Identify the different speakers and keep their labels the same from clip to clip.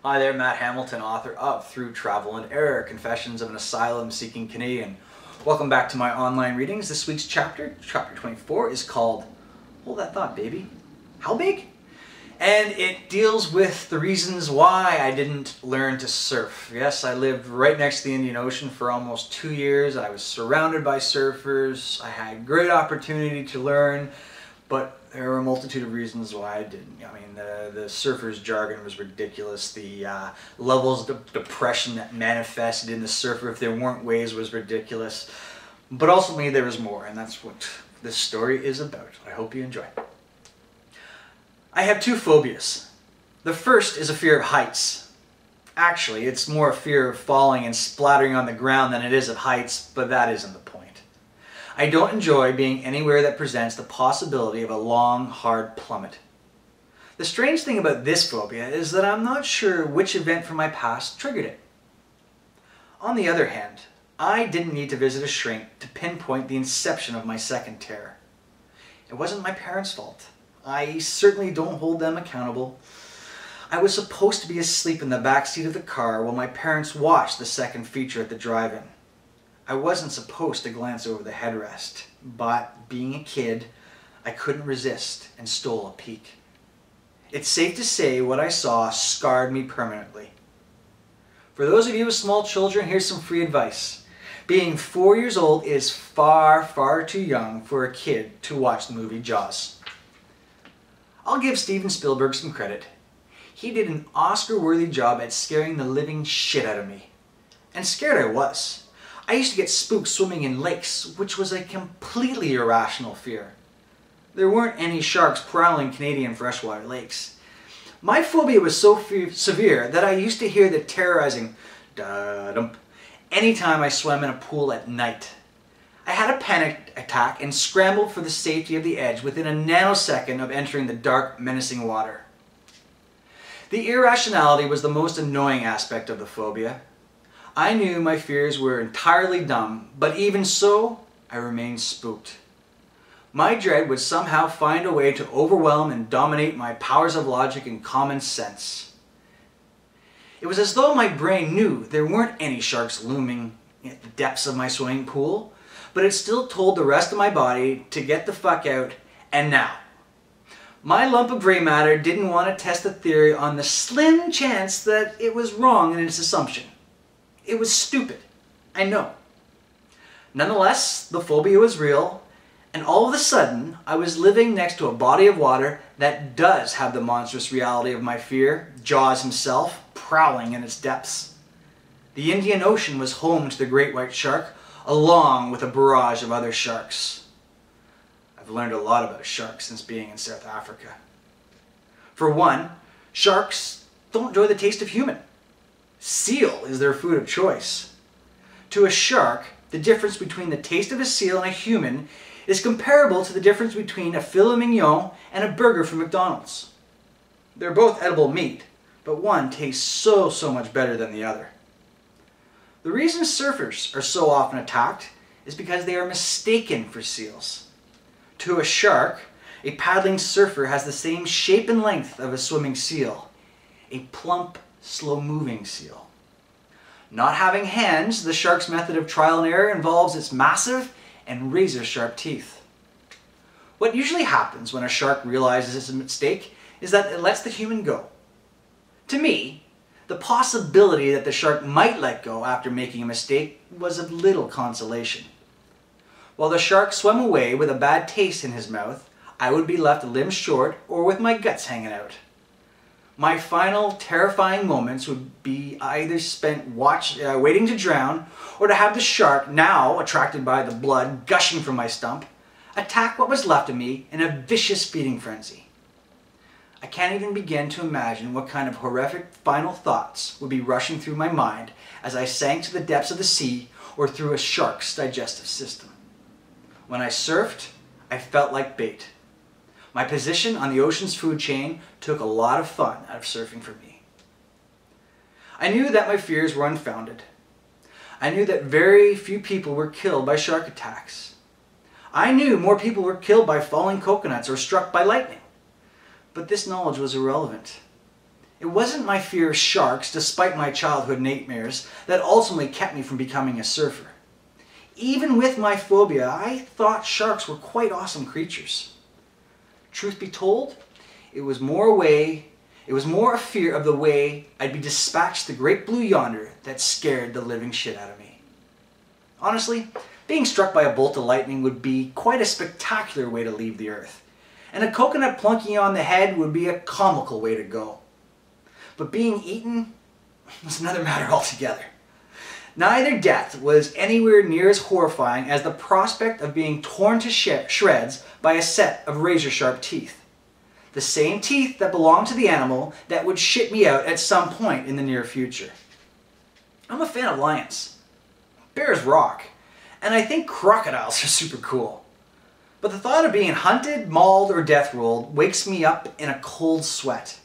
Speaker 1: Hi there, Matt Hamilton, author of Through Travel and Error, Confessions of an Asylum-Seeking Canadian. Welcome back to my online readings. This week's chapter 24, is called Hold That Thought, Baby. How big? And it deals with the reasons why I didn't learn to surf. Yes, I lived right next to the Indian Ocean for almost 2 years. I was surrounded by surfers. I had great opportunity to learn, but there were a multitude of reasons why I didn't. I mean, the surfer's jargon was ridiculous. The levels of depression that manifested in the surfer if there weren't waves was ridiculous. But ultimately there was more, and that's what this story is about. I hope you enjoy. I have two phobias. The first is a fear of heights. Actually, it's more a fear of falling and splattering on the ground than it is of heights, but that isn't the point. I don't enjoy being anywhere that presents the possibility of a long, hard plummet. The strange thing about this phobia is that I'm not sure which event from my past triggered it. On the other hand, I didn't need to visit a shrink to pinpoint the inception of my second terror. It wasn't my parents' fault. I certainly don't hold them accountable. I was supposed to be asleep in the back seat of the car while my parents watched the second feature at the drive-in. I wasn't supposed to glance over the headrest, but being a kid, I couldn't resist and stole a peek. It's safe to say what I saw scarred me permanently. For those of you with small children, here's some free advice. Being 4 years old is far, far too young for a kid to watch the movie Jaws. I'll give Steven Spielberg some credit. He did an Oscar-worthy job at scaring the living shit out of me. And scared I was. I used to get spooked swimming in lakes, which was a completely irrational fear. There weren't any sharks prowling Canadian freshwater lakes. My phobia was so severe that I used to hear the terrorizing da-dump anytime I swam in a pool at night. I had a panic attack and scrambled for the safety of the edge within a nanosecond of entering the dark, menacing water. The irrationality was the most annoying aspect of the phobia. I knew my fears were entirely dumb, but even so, I remained spooked. My dread would somehow find a way to overwhelm and dominate my powers of logic and common sense. It was as though my brain knew there weren't any sharks looming at the depths of my swimming pool, but it still told the rest of my body to get the fuck out, and now. My lump of gray matter didn't want to test the theory on the slim chance that it was wrong in its assumption. It was stupid, I know. Nonetheless, the phobia was real, and all of a sudden, I was living next to a body of water that does have the monstrous reality of my fear, Jaws himself, prowling in its depths. The Indian Ocean was home to the great white shark, along with a barrage of other sharks. I've learned a lot about sharks since being in South Africa. For one, sharks don't enjoy the taste of human. Seal is their food of choice. To a shark, the difference between the taste of a seal and a human is comparable to the difference between a filet mignon and a burger from McDonald's. They're both edible meat, but one tastes so much better than the other. The reason surfers are so often attacked is because they are mistaken for seals. To a shark, a paddling surfer has the same shape and length of a swimming seal, a plump, slow-moving seal. Not having hands, the shark's method of trial and error involves its massive and razor-sharp teeth. What usually happens when a shark realizes its mistake is that it lets the human go. To me, the possibility that the shark might let go after making a mistake was of little consolation. While the shark swam away with a bad taste in his mouth, I would be left limbs short or with my guts hanging out. My final terrifying moments would be either spent waiting to drown, or to have the shark, now attracted by the blood gushing from my stump, attack what was left of me in a vicious feeding frenzy. I can't even begin to imagine what kind of horrific final thoughts would be rushing through my mind as I sank to the depths of the sea or through a shark's digestive system. When I surfed, I felt like bait. My position on the ocean's food chain took a lot of fun out of surfing for me. I knew that my fears were unfounded. I knew that very few people were killed by shark attacks. I knew more people were killed by falling coconuts or struck by lightning. But this knowledge was irrelevant. It wasn't my fear of sharks, despite my childhood nightmares, that ultimately kept me from becoming a surfer. Even with my phobia, I thought sharks were quite awesome creatures. Truth be told, it was more a fear of the way I'd be dispatched to the great blue yonder that scared the living shit out of me. Honestly, being struck by a bolt of lightning would be quite a spectacular way to leave the earth, and a coconut plunking you on the head would be a comical way to go. But being eaten was another matter altogether. Neither death was anywhere near as horrifying as the prospect of being torn to shreds by a set of razor-sharp teeth. The same teeth that belonged to the animal that would shit me out at some point in the near future. I'm a fan of lions. Bears rock. And I think crocodiles are super cool. But the thought of being hunted, mauled, or death rolled wakes me up in a cold sweat.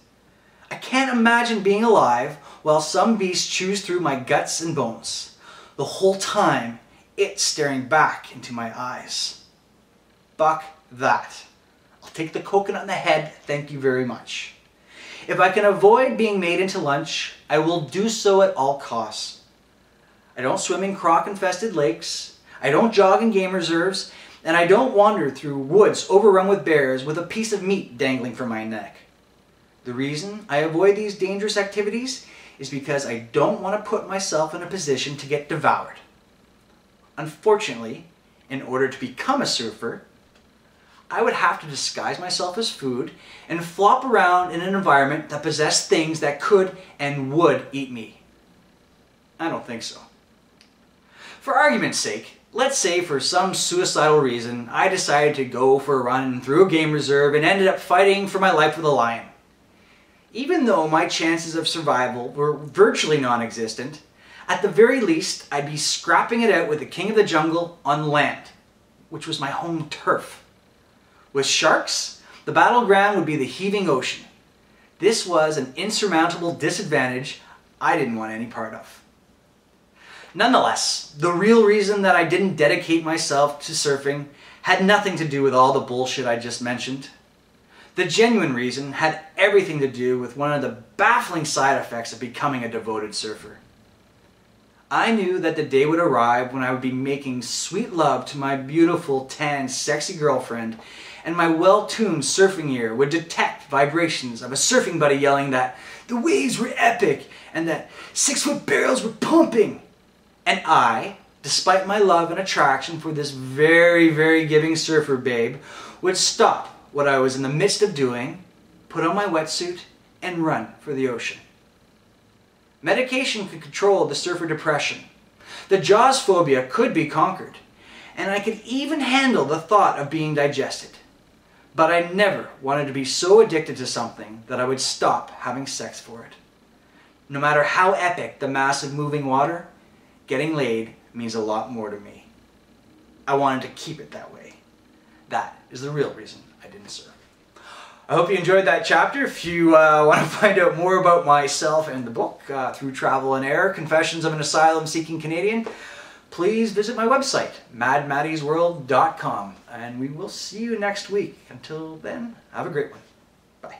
Speaker 1: I can't imagine being alive while some beast chews through my guts and bones. The whole time, it's staring back into my eyes. Fuck that. I'll take the coconut in the head, thank you very much. If I can avoid being made into lunch, I will do so at all costs. I don't swim in croc-infested lakes, I don't jog in game reserves, and I don't wander through woods overrun with bears with a piece of meat dangling from my neck. The reason I avoid these dangerous activities is because I don't want to put myself in a position to get devoured. Unfortunately, in order to become a surfer, I would have to disguise myself as food and flop around in an environment that possessed things that could and would eat me. I don't think so. For argument's sake, let's say for some suicidal reason I decided to go for a run through a game reserve and ended up fighting for my life with a lion. Even though my chances of survival were virtually non-existent, at the very least I'd be scrapping it out with the king of the jungle on land, which was my home turf. With sharks, the battleground would be the heaving ocean. This was an insurmountable disadvantage I didn't want any part of. Nonetheless, the real reason that I didn't dedicate myself to surfing had nothing to do with all the bullshit I just mentioned. The genuine reason had everything to do with one of the baffling side effects of becoming a devoted surfer. I knew that the day would arrive when I would be making sweet love to my beautiful, tan, sexy girlfriend, and my well-tuned surfing ear would detect vibrations of a surfing buddy yelling that the waves were epic and that 6-foot barrels were pumping. And I, despite my love and attraction for this very, very giving surfer babe, would stop what I was in the midst of doing, put on my wetsuit, and run for the ocean. Medication could control the surfer depression. The jaws phobia could be conquered, and I could even handle the thought of being digested. But I never wanted to be so addicted to something that I would stop having sex for it. No matter how epic the massive moving water, getting laid means a lot more to me. I wanted to keep it that way. That is the real reason I didn't surf. I hope you enjoyed that chapter. If you want to find out more about myself and the book, Through Travel and Error, Confessions of an Asylum-Seeking Canadian, please visit my website, madmaddiesworld.com. And we will see you next week. Until then, have a great one. Bye.